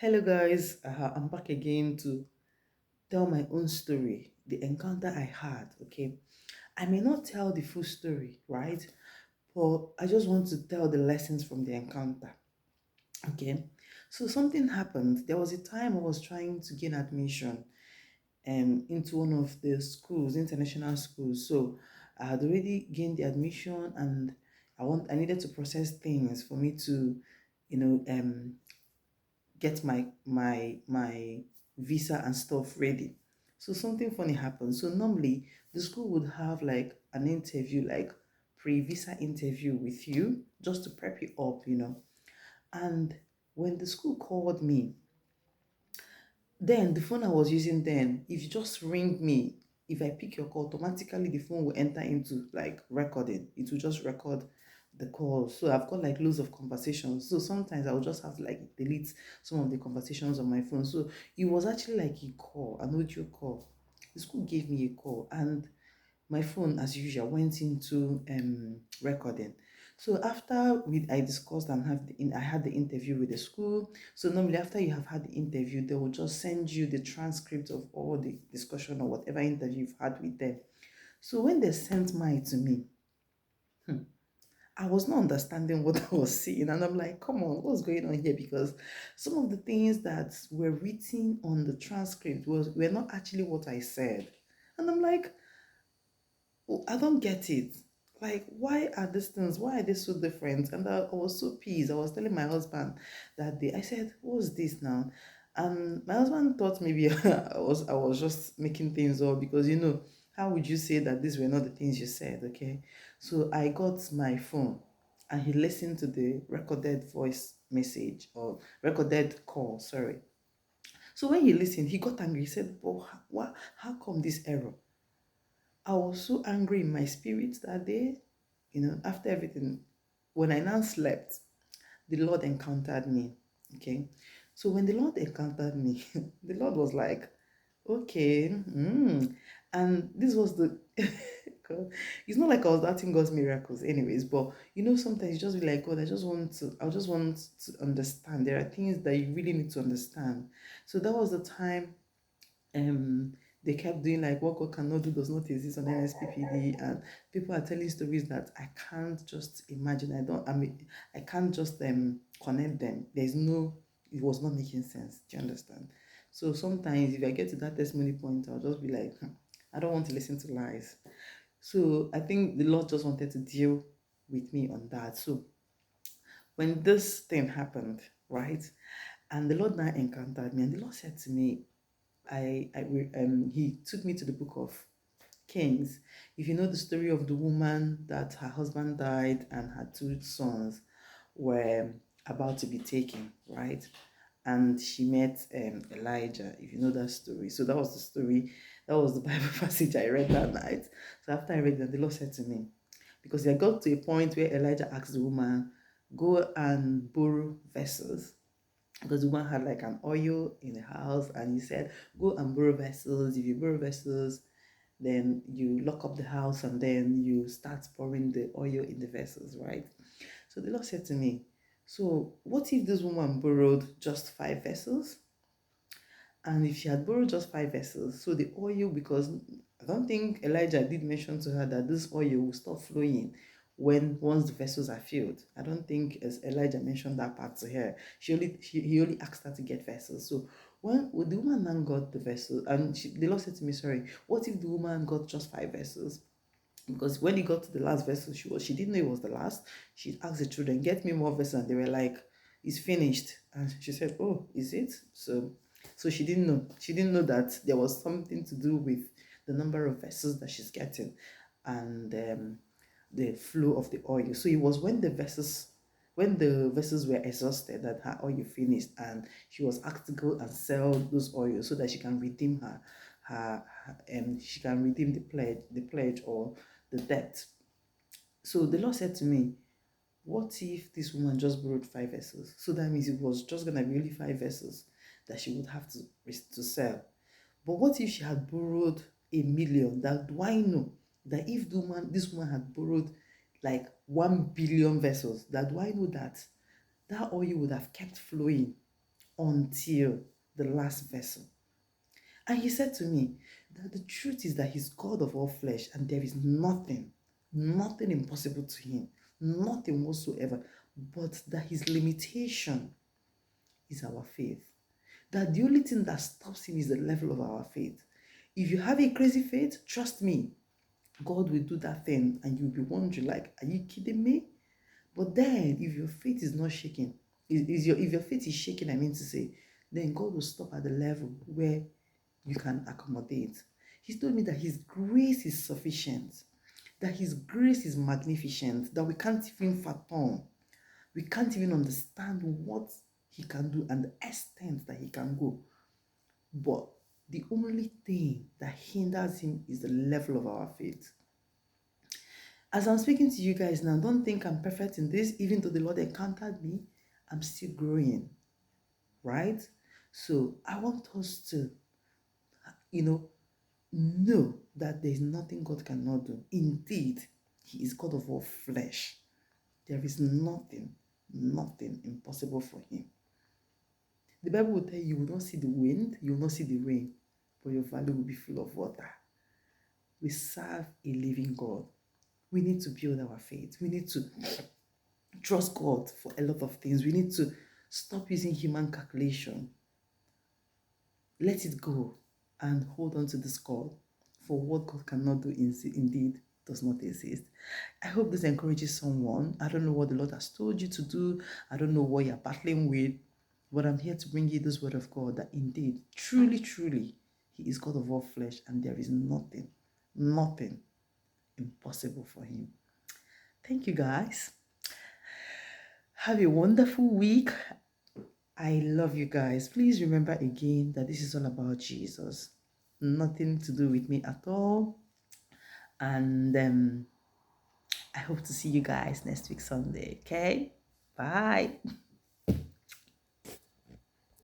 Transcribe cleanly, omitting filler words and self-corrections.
Hello, guys. I'm back again to tell my own story, the encounter I had. Okay, I may not tell the full story, right? But I just want to tell the lessons from the encounter. Okay, so something happened. There was a time I was trying to gain admission into one of the schools, international schools. So I had already gained the admission, and I needed to process things for me to, you know, get my visa and stuff ready. So something funny happened. So normally the school would have like an interview, like pre-visa interview with you, just to prep you up. And when the school called me, then the phone I was using then, if you just ring me, if I pick your call, automatically the phone will enter into like recording. It will just record the call. So I've got like loads of conversations. So sometimes I will just have to like delete some of the conversations on my phone. So it was actually like a call, an audio call. The school gave me a call, and my phone, as usual, went into recording. So after I discussed and I had the interview with the school. So normally after you have had the interview, they will just send you the transcript of all the discussion or whatever interview you've had with them. So when they sent mine to me, I was not understanding what I was seeing, and I'm like, come on, what's going on here? Because some of the things that were written on the transcript were not actually what I said. And I'm like, "Oh, I don't get it. Like, why are these things? Why are they so different?" And I was so pissed. I was telling my husband that day. I said, "What's this now?" And my husband thought maybe I was just making things up because how would you say that these were not the things you said? Okay, so I got my phone, and he listened to the recorded voice message or recorded call. Sorry. So when he listened, he got angry. He said, "Oh, what? How come this error?" I was so angry in my spirit that day. After everything, when I now slept, the Lord encountered me. Okay. So when the Lord encountered me, the Lord was like, okay. And this was the God. It's not like I was doubting God's miracles, anyways, but sometimes you just be like, God, I just want to understand. There are things that you really need to understand. So that was the time um they kept doing like what God cannot do does not exist on NSPPD, and people are telling stories that I can't just imagine. I can't just connect them. It was not making sense. Do you understand? So sometimes if I get to that testimony point, I'll just be like, I don't want to listen to lies. So I think the Lord just wanted to deal with me on that. So when this thing happened, right? And the Lord now encountered me, and the Lord said to me, he took me to the book of Kings. If you know the story of the woman that her husband died and her two sons were about to be taken, right? And she met Elijah, if you know that story. So that was the story, that was the Bible passage I read that night. So after I read that, the Lord said to me, because I got to a point where Elijah asked the woman, go and borrow vessels, because the woman had like an oil in the house, and he said, go and borrow vessels. If you borrow vessels, then you lock up the house, and then you start pouring the oil in the vessels, right? So the Lord said to me, so what if this woman borrowed just 5 vessels? And if she had borrowed just 5 vessels, so the oil, because I don't think Elijah did mention to her that this oil will stop flowing once the vessels are filled. I don't think as Elijah mentioned that part to her. He only asked her to get vessels. So when the woman then got the vessel, and the Lord said to me, sorry, what if the woman got just 5 vessels? Because when he got to the last vessel, she didn't know it was the last. She asked the children, get me more vessels, and they were like, it's finished. And she said, oh, is it? So she didn't know. She didn't know that there was something to do with the number of vessels that she's getting, and the flow of the oil. So it was when the vessels were exhausted that her oil finished, and she was asked to go and sell those oils so that she can redeem she can redeem the pledge or the debt. So the Lord said to me, what if this woman just borrowed 5 vessels? So that means it was just gonna be only 5 vessels that she would have to sell. But what if she had borrowed 1 million? That do I know that if this woman had borrowed like 1 billion vessels, that do I know that that oil would have kept flowing until the last vessel. And he said to me that the truth is that he's God of all flesh and there is nothing impossible to him, nothing whatsoever, but that his limitation is our faith. That the only thing that stops him is the level of our faith. If you have a crazy faith, trust me, God will do that thing and you'll be wondering, like, are you kidding me? But then, if your faith is not shaking, if your faith is shaking, I mean to say, then God will stop at the level where you can accommodate. He told me that His grace is sufficient, that His grace is magnificent, that we can't even fathom, we can't even understand what He can do and the extent that He can go. But the only thing that hinders Him is the level of our faith. As I'm speaking to you guys now, don't think I'm perfect in this. Even though the Lord encountered me, I'm still growing, right? So I want us to, you know that there is nothing God cannot do. Indeed, He is God of all flesh. There is nothing impossible for Him. The Bible will tell you, you will not see the wind, you will not see the rain, but your valley will be full of water. We serve a living God. We need to build our faith. We need to trust God for a lot of things. We need to stop using human calculation. Let it go and hold on to this God, for what God cannot do indeed does not exist. I hope this encourages someone. I don't know what the Lord has told you to do. I don't know what you're battling with, but I'm here to bring you this word of God that indeed, truly, He is God of all flesh and there is nothing impossible for Him. Thank you, guys. Have a wonderful week. I love you guys. Please remember again that this is all about Jesus. Nothing to do with me at all. And I hope to see you guys next week Sunday. Okay? Bye.